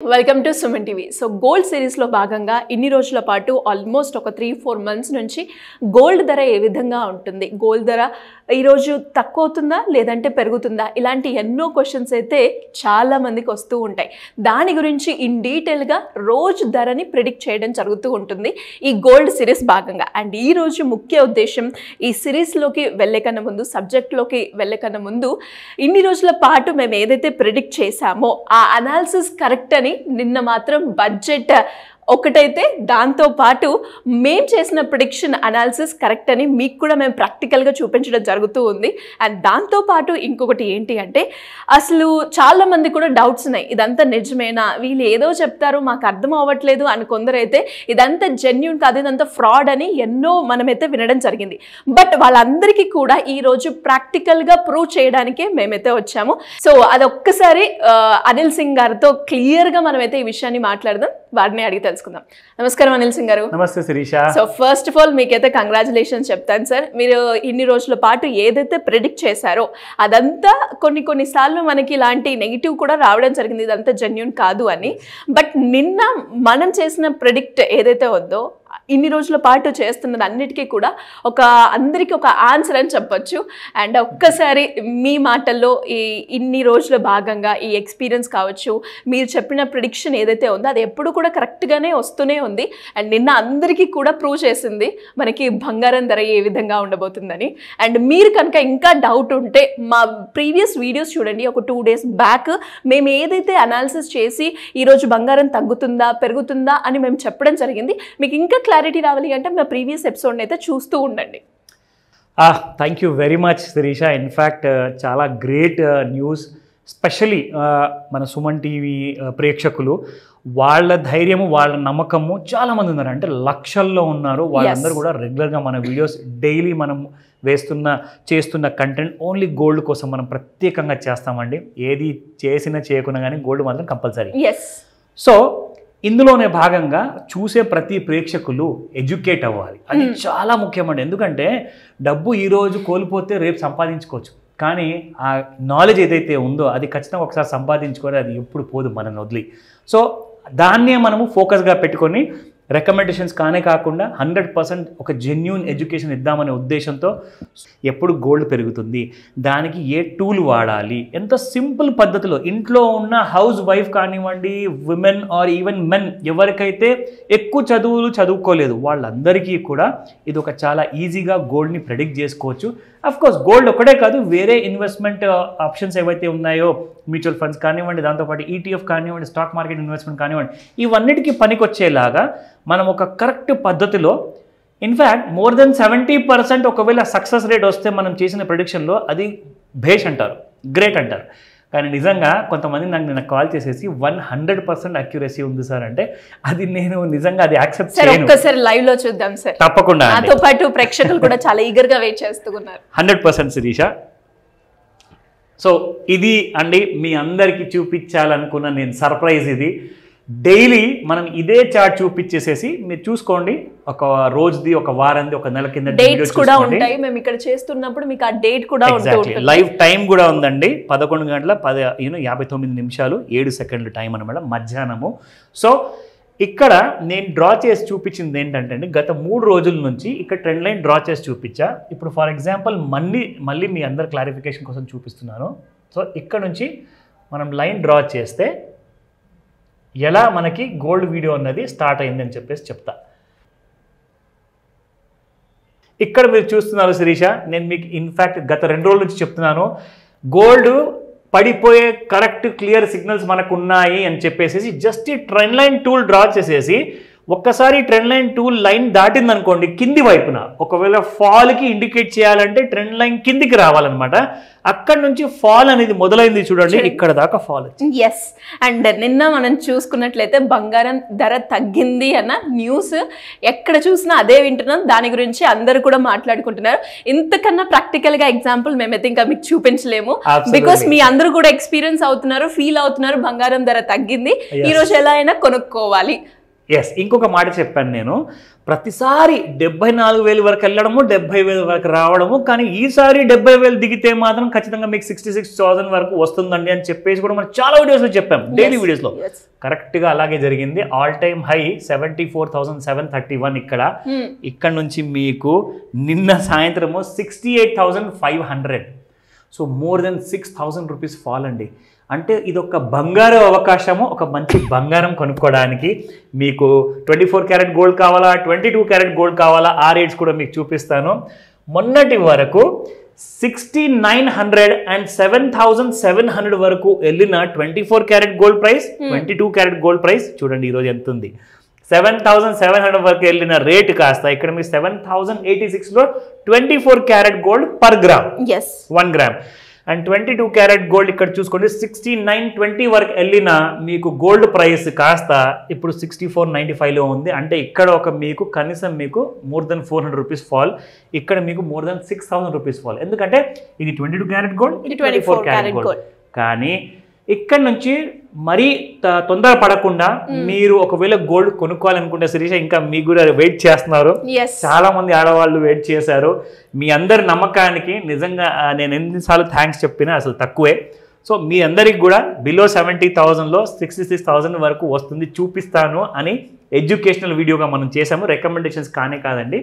Welcome to Suman TV. So gold సిరీస్లో భాగంగా ఇన్ని రోజుల పాటు ఆల్మోస్ట్ ఒక 3-4 మంత్స్ నుంచి గోల్డ్ ధర ఏ విధంగా ఉంటుంది, గోల్డ్ ధర ఈరోజు తక్కువ అవుతుందా లేదంటే పెరుగుతుందా, ఇలాంటి ఎన్నో క్వశ్చన్స్ అయితే చాలామందికి వస్తూ ఉంటాయి. దాని గురించి ఇన్ డీటెయిల్గా రోజు ధరని ప్రిడిక్ట్ చేయడం జరుగుతూ ఉంటుంది ఈ గోల్డ్ సిరీస్ భాగంగా. అండ్ ఈరోజు ముఖ్య ఉద్దేశం ఈ సిరీస్లోకి వెళ్ళే కన్నా ముందు, సబ్జెక్ట్లోకి వెళ్ళే కన్నా ముందు, ఇన్ని రోజుల పాటు మేము ఏదైతే ప్రిడిక్ట్ చేశామో ఆ అనాలిసిస్ కరెక్ట్ అని నిన్న మాత్రం బడ్జెట్ ఒకటైతే దాంతో పాటు మేము చేసిన ప్రిడిక్షన్ అనాలిసిస్ కరెక్ట్ అని మీకు కూడా మేము ప్రాక్టికల్గా చూపించడం జరుగుతూ ఉంది. అండ్ దాంతోపాటు ఇంకొకటి ఏంటి అంటే, అసలు చాలామంది కూడా డౌట్స్ ఉన్నాయి, ఇదంతా నిజమేనా, వీళ్ళు ఏదో చెప్తారు మాకు అర్థం అవ్వట్లేదు అని కొందరైతే ఇదంతా జెన్యూన్ కాదు, ఇదంతా ఫ్రాడ్ అని ఎన్నో మనమైతే వినడం జరిగింది. బట్ వాళ్ళందరికీ కూడా ఈరోజు ప్రాక్టికల్గా ప్రూవ్ చేయడానికే మేమైతే వచ్చాము. సో అదొక్కసారి అనిల్ సింగ్ గారితో క్లియర్గా మనమైతే ఈ విషయాన్ని మాట్లాడదాం, వారిని అడిగి తెలుసుకుందాం. నమస్కారం అనిల్ సింగ్ గారు. నమస్తే Shirisha. So first of all మీకైతే కంగ్రాచులేషన్స్ చెప్తాను సార్. మీరు ఇన్ని రోజుల పాటు ఏదైతే ప్రిడిక్ట్ చేశారో అదంతా కొన్నిసార్లు మనకి ఇలాంటి నెగిటివ్ కూడా రావడం జరిగింది, ఇదంతా జెన్యూన్ కాదు అని. బట్ నిన్న మనం చేసిన ప్రిడిక్ట్ ఏదైతే ఉందో ఇన్ని రోజుల పాటు చేస్తున్నది అన్నిటికీ కూడా అందరికీ ఒక ఆన్సర్ అని చెప్పొచ్చు. అండ్ ఒక్కసారి మీ మాటల్లో ఇన్ని రోజుల భాగంగా ఈ ఎక్స్పీరియన్స్ కావచ్చు, మీరు చెప్పిన ప్రిడిక్షన్ ఏదైతే ఉందో అది ఎప్పుడు కూడా కరెక్ట్గానే వస్తూనే ఉంది. అండ్ నిన్న అందరికీ కూడా ప్రూవ్ చేసింది మనకి బంగారం ధర ఏ విధంగా ఉండబోతుందని. అండ్ మీరు కనుక ఇంకా డౌట్ ఉంటే మా ప్రీవియస్ వీడియోస్ చూడండి. ఒక 2 days బ్యాక్ మేము ఏదైతే అనాలిసిస్ చేసి ఈరోజు బంగారం తగ్గుతుందా పెరుగుతుందా అని మేము చెప్పడం జరిగింది. మీకు ఇంకా క్లారిటీ రావాలి అంటే మా ప్రీవియస్ ఎపిసోడ్ని అయితే చూస్తూ ఉండండి. Thank you very much Shirisha. In fact చాలా గ్రేట్ న్యూస్. స్పెషలీ మన సుమన్ టీవీ ప్రేక్షకులు, వాళ్ళ ధైర్యము వాళ్ళ నమ్మకము చాలామంది ఉన్నారు, అంటే లక్షల్లో ఉన్నారు. వాళ్ళందరూ కూడా రెగ్యులర్గా మన వీడియోస్ డైలీ మనం చేస్తున్న కంటెంట్ ఓన్లీ గోల్డ్ కోసం మనం ప్రత్యేకంగా చేస్తామండి. ఏది చేసినా చేయకున్నా కానీ గోల్డ్ మాత్రం కంపల్సరీ. సో ఇందులోనే భాగంగా చూసే ప్రతి ప్రేక్షకులు ఎడ్యుకేట్ అవ్వాలి, అది చాలా ముఖ్యమండి. ఎందుకంటే డబ్బు ఈరోజు కోల్పోతే రేపు సంపాదించుకోవచ్చు, కానీ ఆ నాలెడ్జ్ ఏదైతే ఉందో అది ఖచ్చితంగా ఒకసారి సంపాదించుకొని అది ఎప్పుడు పోదు మనల్ని వదిలి. సో దాన్నే మనము ఫోకస్గా పెట్టుకొని రికమెండేషన్స్ కాకుండా 100% ఒక జెన్యూన్ ఎడ్యుకేషన్ ఇద్దామనే ఉద్దేశంతో ఎప్పుడు గోల్డ్ పెరుగుతుంది, దానికి ఏ టూల్ వాడాలి, ఎంత సింపుల్ పద్ధతిలో ఇంట్లో ఉన్న హౌస్ వైఫ్ కానివ్వండి, విమెన్ ఆర్ ఈవెన్ మెన్, ఎవరికైతే ఎక్కువ చదువుకోలేదు వాళ్ళందరికీ కూడా ఇది ఒక చాలా ఈజీగా గోల్డ్ని ప్రెడిక్ట్ చేసుకోవచ్చు. అఫ్కోర్స్ గోల్డ్ ఒకటే కాదు, వేరే ఇన్వెస్ట్మెంట్ ఆప్షన్స్ ఏవైతే ఉన్నాయో, మ్యూచువల్ ఫండ్స్ కానివ్వండి, దాంతోపాటు ETF కానివ్వండి, స్టాక్ మార్కెట్ ఇన్వెస్ట్మెంట్ కానివ్వండి, ఇవన్నిటికీ పనికొచ్చేలాగా మనం ఒక కరెక్ట్ పద్ధతిలో, ఇన్ఫ్యాక్ట్ మోర్ దెన్ 70% ఒకవేళ సక్సెస్ రేట్ వస్తే మనం చేసిన ప్రెడిక్షన్లో అది భేష్ అంటారు, గ్రేట్ అంటారు. కానీ నిజంగా కొంతమంది నాకు కాల్ చేసేసి 100% అక్యురసీ ఉంది సార్ అంటే, అది నేను నిజంగా అది యాక్సెప్ట్ చేయను. ఒక్కసారి లైవ్ లో చూద్దాం సార్, తప్పకుండా. నాతో పాటు ప్రేక్షకులు కూడా చాలా ఈగర్ గా వెయిట్ చేస్తున్నారు. 100% శిరీష. సో ఇది అండి మీ అందరికీ చూపించాలనుకున్న నేను సర్ప్రైజ్. ఇది డైలీ మనం ఇదే చార్ట్ చూపించేసేసి మీరు చూసుకోండి, ఒక రోజుది, ఒక వారంది, ఒక నెల కింద డేట్స్ కూడా ఉంటాయి. మేము ఇక్కడ చేస్తున్నప్పుడు మీకు ఆ డేట్ కూడా ఉంటుంది, లైవ్ టైం కూడా ఉందండి. 11:59 7 టైం అనమాట, మధ్యాహ్నము. సో ఇక్కడ నేను డ్రా చేసి చూపించింది ఏంటంటే అండి, గత 3 రోజుల నుంచి ఇక్కడ ట్రెండ్ లైన్ డ్రా చేసి చూపించా. ఇప్పుడు ఫర్ ఎగ్జాంపుల్ మళ్ళీ మీ అందరు క్లారిఫికేషన్ కోసం చూపిస్తున్నాను. సో ఇక్కడ నుంచి మనం లైన్ డ్రా చేస్తే ఎలా మనకి గోల్డ్ వీడియో అన్నది స్టార్ట్ అయిందని చెప్పేసి చెప్తా. ఇక్కడ మీరు చూస్తున్నారు శిరీష, నేను మీకు ఇన్ఫ్యాక్ట్ గత 2 రోజుల నుంచి చెప్తున్నాను, గోల్డ్ పడిపోయే కరెక్ట్ క్లియర్ సిగ్నల్స్ మనకు ఉన్నాయి అని చెప్పేసి జస్ట్ ఈ ట్రెండ్ లైన్ టూల్ డ్రా చేసేసి ఒక్కసారి ట్రెండ్ లైన్ టూల్ లైన్ దాటింది అనుకోండి కింది వైపున, ఒకవేళ ఫాల్కి ఇండికేట్ చేయాలంటే ట్రెండ్ లైన్ కిందికి రావాలన్నమాట. అక్కడ నుంచి ఫాల్ అనేది మొదలైంది చూడండి, ఇక్కడ దాకా ఫాల్. ఎస్. అండ్ నిన్న మనం చూసుకున్నట్లయితే బంగారం ధర తగ్గింది అన్న న్యూస్ ఎక్కడ చూసినా అదే వింటున్నాం, దాని గురించి అందరూ కూడా మాట్లాడుకుంటున్నారు. ఇంతకన్నా ప్రాక్టికల్ గా ఎగ్జాంపుల్ మేమైతే ఇంకా మీకు చూపించలేము, బికాస్ మీ అందరూ కూడా ఎక్స్పీరియన్స్ అవుతున్నారు, ఫీల్ అవుతున్నారు బంగారం ధర తగ్గింది, ఈ రోజు ఎలా అయినా కొనుక్కోవాలి. ఎస్, ఇంకొక మాట చెప్పాను నేను, ప్రతిసారి 74,000 వరకు వెళ్ళడము 70,000 వరకు రావడము, కానీ ఈసారి 70,000 దిగితే మాత్రం ఖచ్చితంగా మీకు 66,000 వరకు వస్తుందండి అని చెప్పేసి కూడా మనం చాలా వీడియోస్లో చెప్పాం, డైలీ వీడియోస్లో. కరెక్ట్గా అలాగే జరిగింది. ఆల్ టైమ్ హై 74,731 ఇక్కడ నుంచి మీకు నిన్న సాయంత్రము 68,500. So more than 6,000 rupees fall అండి. అంటే ఇది ఒక బంగారు అవకాశము, ఒక మంచి బంగారం కొనుక్కోవడానికి. మీకు 24 క్యారెట్ గోల్డ్ కావాలా, 22 క్యారెట్ గోల్డ్ కావాలా, ఆ రేట్స్ కూడా మీకు చూపిస్తాను. మొన్నటి వరకు 6,900 and 7,700 వరకు వెళ్ళిన 24 carat gold price, 22 carat gold price చూడండి ఈరోజు ఎంత ఉంది. 7,700 వరకు వెళ్ళిన రేట్ కాస్త ఇక్కడ మీకు 7,086లో 24 carat gold per gram, 1 gram. And 22 carat gold ఇక్కడ చూసుకోండి 6920 వరకు వెళ్ళిన మీకు గోల్డ్ ప్రైస్ కాస్త ఇప్పుడు 6495లో ఉంది. అంటే ఇక్కడ ఒక మీకు కనీసం మీకు మోర్ దెన్ 400 రూపీస్ ఫాల్, ఇక్కడ మీకు మోర్ దెన్ 6,000 రూపీస్ ఫాల్. ఎందుకంటే ఇది 22 క్యారెట్ గోల్డ్, ఇది 24 క్యారెట్ గోల్డ్. కానీ ఇక్కడ నుంచి మరీ తొందర పడకుండా మీరు ఒకవేళ గోల్డ్ కొనుక్కోవాలనుకుంటే శిరీష, ఇంకా మీకు కూడా వెయిట్ చేస్తున్నారు, చాలా మంది ఆడవాళ్ళు వెయిట్ చేశారు. మీ అందరి నమ్మకానికి నిజంగా నేను ఎన్నిసార్లు థ్యాంక్స్ చెప్పినా అసలు తక్కువే. సో మీ అందరికి కూడా బిలో 70,000లో 66,000 వరకు వస్తుంది చూపిస్తాను అని ఎడ్యుకేషనల్ వీడియోగా మనం చేసాము. రికమెండేషన్స్ కానే కాదండి,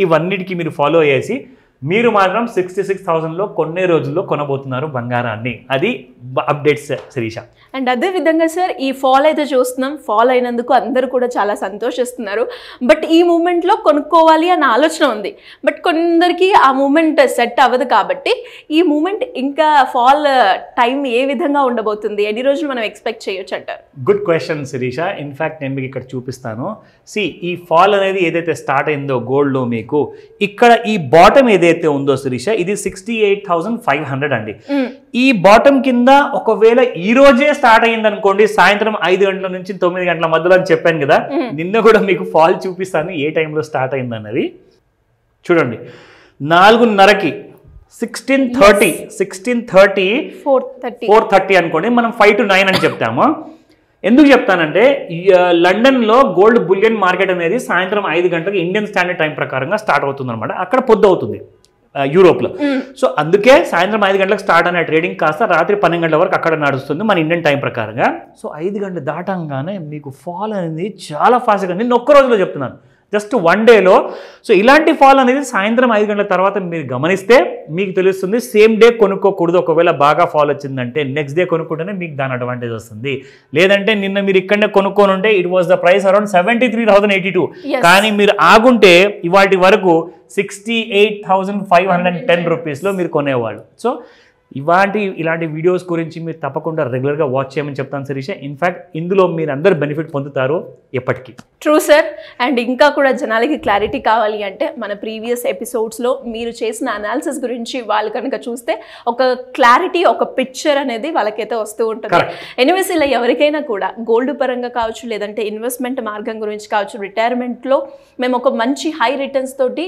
ఇవన్నిటికీ మీరు ఫాలో చేసి మీరు మాత్రం 66,000లో కొన్నే రోజుల్లో కొనబోతున్నారు బంగారాన్ని. అది అప్డేట్స్ శిరీష. అండ్ అదే విధంగా సార్ ఈ ఫాల్ అయితే చూస్తున్నాం, ఫాల్ అయినందుకు అందరూ కూడా చాలా సంతోషిస్తున్నారు. బట్ ఈ మూమెంట్లో కొనుక్కోవాలి అన్న ఆలోచన ఉంది, బట్ కొందరికి ఆ మూమెంట్ సెట్ అవ్వదు. కాబట్టి ఈ మూమెంట్ ఇంకా ఫాల్ టైం ఏ విధంగా ఉండబోతుంది, ఎన్ని రోజులు మనం ఎక్స్పెక్ట్ చేయొచ్చు అంటారు? Good question Sirisha. ఇన్ఫ్యాక్ట్ నేను మీకు ఇక్కడ చూపిస్తాను. ఈ ఫాల్ అనేది ఏదైతే స్టార్ట్ అయిందో గోల్డ్లో మీకు ఇక్కడ ఈ బాటమ్ ఏదైతే ఉందో శిరీష, ఇది 68,500 అండి. ఈ బాటమ్ కింద ఒకవేళ ఈ రోజే స్టార్ట్ అయ్యింది అనుకోండి, సాయంత్రం 5 గంటల నుంచి 9 గంటల మధ్యలో అని చెప్పాను కదా, నిన్న కూడా మీకు ఫాల్ చూపిస్తాను ఏ టైంలో స్టార్ట్ అయింది అన్నది. చూడండి 4:30కి 16:30 4:30 అనుకోండి, మనం 5 to 9 అని చెప్తాము. ఎందుకు చెప్తానంటే లండన్లో గోల్డ్ బులియన్ మార్కెట్ అనేది సాయంత్రం 5 గంటలకు ఇండియన్ స్టాండర్డ్ టైం ప్రకారంగా స్టార్ట్ అవుతుంది అనమాట. అక్కడ పొద్దు అవుతుంది యూరోప్లో. సో అందుకే సాయంత్రం 5 గంటలకు స్టార్ట్ అయిన ట్రేడింగ్ కాస్త రాత్రి 12 గంటల వరకు అక్కడ నడుస్తుంది మన ఇండియన్ టైం ప్రకారంగా. సో 5 గంటలు దాటంగానే మీకు ఫాల్ అనేది చాలా ఫాస్ట్గా, నేను ఒక్క రోజులో చెప్తున్నాను, జస్ట్ 1 డేలో. సో ఇలాంటి ఫాల్ అనేది సాయంత్రం 5 గంటల తర్వాత మీరు గమనిస్తే మీకు తెలుస్తుంది. సేమ్ డే కొనుక్కోకూడదు, ఒకవేళ బాగా ఫాల్ వచ్చిందంటే నెక్స్ట్ డే కొనుక్కుంటేనే మీకు దాని అడ్వాంటేజ్ వస్తుంది. లేదంటే నిన్న మీరు ఇక్కడనే కొనుక్కొని ఉంటే it was the price around 73,082, కానీ మీరు ఆగుంటే ఇవాటి వరకు 68,510 రూపీస్లో మీరు కొనేవాళ్ళు. సో ఇలాంటి వీడియోస్ గురించి మీరు తప్పకుండా రెగ్యులర్గా వాచ్ చేయమని చెప్తాను శిరీష. ఇన్ఫ్యాక్ట్ ఇందులో మీరు అందరు బెనిఫిట్ పొందుతారు ఎప్పటికీ. True sir. అండ్ ఇంకా కూడా జనాలకి క్లారిటీ కావాలి అంటే మన ప్రీవియస్ ఎపిసోడ్స్లో మీరు చేసిన అనాలిసిస్ గురించి వాళ్ళు కనుక చూస్తే ఒక క్లారిటీ, ఒక పిక్చర్ అనేది వాళ్ళకైతే వస్తూ ఉంటుంది. ఎనీవేస్ ఇలా ఎవరికైనా కూడా గోల్డ్ పరంగా కావచ్చు, లేదంటే ఇన్వెస్ట్మెంట్ మార్గం గురించి కావచ్చు, రిటైర్మెంట్లో మేము ఒక మంచి హై రిటర్న్స్ తోటి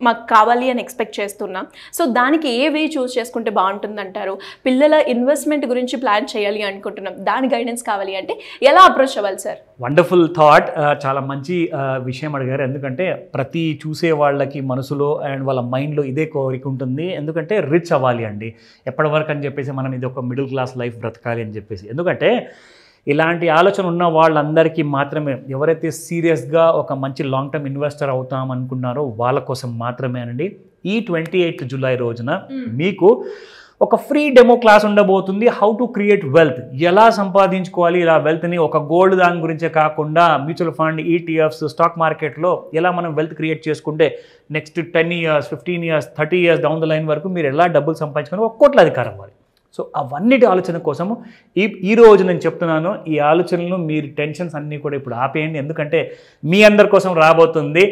మాకు కావాలి అని ఎక్స్పెక్ట్ చేస్తున్నాం. సో దానికి ఏ వే చూస్ చేసుకుంటే బాగుంటుందంటారు? పిల్లల ఇన్వెస్ట్మెంట్ గురించి ప్లాన్ చేయాలి అనుకుంటున్నాం, దాని గైడెన్స్ కావాలి అంటే ఎలా అప్రోచ్ అవ్వాలి సార్? వండర్ఫుల్ థాట్, చాలా మంచి విషయం అడిగారు. ఎందుకంటే ప్రతి చూసే వాళ్ళకి మనసులో అండ్ వాళ్ళ మైండ్లో ఇదే కోరిక ఉంటుంది. ఎందుకంటే రిచ్ అవ్వాలి అండి ఎప్పటి వరకు అని చెప్పేసి, మనం ఇది ఒక మిడిల్ క్లాస్ లైఫ్ బ్రతకాలి అని చెప్పేసి. ఎందుకంటే ఇలాంటి ఆలోచన ఉన్న వాళ్ళందరికీ మాత్రమే, ఎవరైతే సీరియస్గా ఒక మంచి లాంగ్ టర్మ్ ఇన్వెస్టర్ అవుతాం అనుకున్నారో వాళ్ళ కోసం మాత్రమేనండి. ఈ 28th జూలై రోజున మీకు ఒక ఫ్రీ డెమో క్లాస్ ఉండబోతుంది. హౌ టు క్రియేట్ వెల్త్, ఎలా సంపాదించుకోవాలి ఇలా వెల్త్ని, ఒక గోల్డ్ దాని గురించే కాకుండా మ్యూచువల్ ఫండ్, ఈటీఎఫ్స్, స్టాక్ మార్కెట్లో ఎలా మనం వెల్త్ క్రియేట్ చేసుకుంటే next 10 years, 15 years, 30 years down the line వరకు మీరు ఎలా డబ్బులు సంపాదించుకొని ఒక కోట్ల అధికారం అవ్వాలి. సో అవన్నిటి ఆలోచన కోసము ఈ రోజు నేను చెప్తున్నాను, ఈ ఆలోచనలు మీరు టెన్షన్స్ అన్నీ కూడా ఇప్పుడు ఆపేయండి. ఎందుకంటే మీ అందరి కోసం రాబోతుంది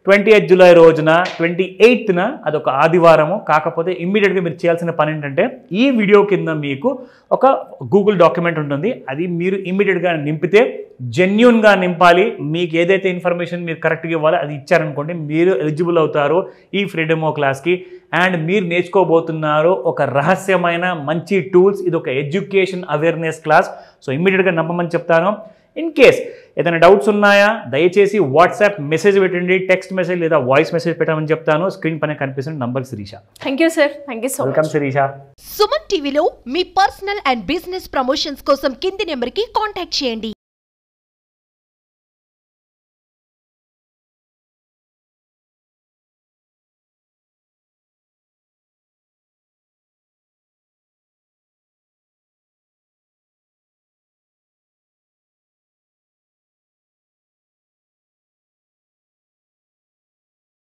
28th జూలై రోజున 28th అదొక ఆదివారము. కాకపోతే ఇమ్మీడియట్గా మీరు చేయాల్సిన పని ఏంటంటే ఈ వీడియో కింద మీకు ఒక గూగుల్ డాక్యుమెంట్ ఉంటుంది, అది మీరు ఇమ్మీడియట్గా నింపితే, జెన్యూన్గా నింపాలి. మీకు ఏదైతే ఇన్ఫర్మేషన్ మీరు కరెక్ట్గా ఇవ్వాలో అది ఇచ్చారనుకోండి, మీరు ఎలిజిబుల్ అవుతారు ఈ ఫ్రీ డెమో క్లాస్కి. అండ్ మీరు నేర్చుకోబోతున్నారు ఒక రహస్యమైన మంచి టూల్స్, ఇది ఒక ఎడ్యుకేషన్ అవేర్నెస్ క్లాస్. సో ఇమ్మీడియట్గా నమ్మమని చెప్తాను. ఇన్ కేస్ ఏదైనా డౌట్స్ ఉన్నాయా దయచేసి వాట్సాప్ మెసేజ్ పెట్టండి, టెక్స్ట్ మెసేజ్ లేదా వాయిస్ మెసేజ్ పెట్టమని చెప్తాను. స్క్రీన్ పైన కనిపిస్తున్న number Shirisha. Thank you sir, thank you so much. Welcome Shirisha. Suman టీవీలో మీ పర్సనల్ అండ్ బిజినెస్ ప్రమోషన్స్ కోసం కింది నెంబర్కి కాంటాక్ట్ చేయండి.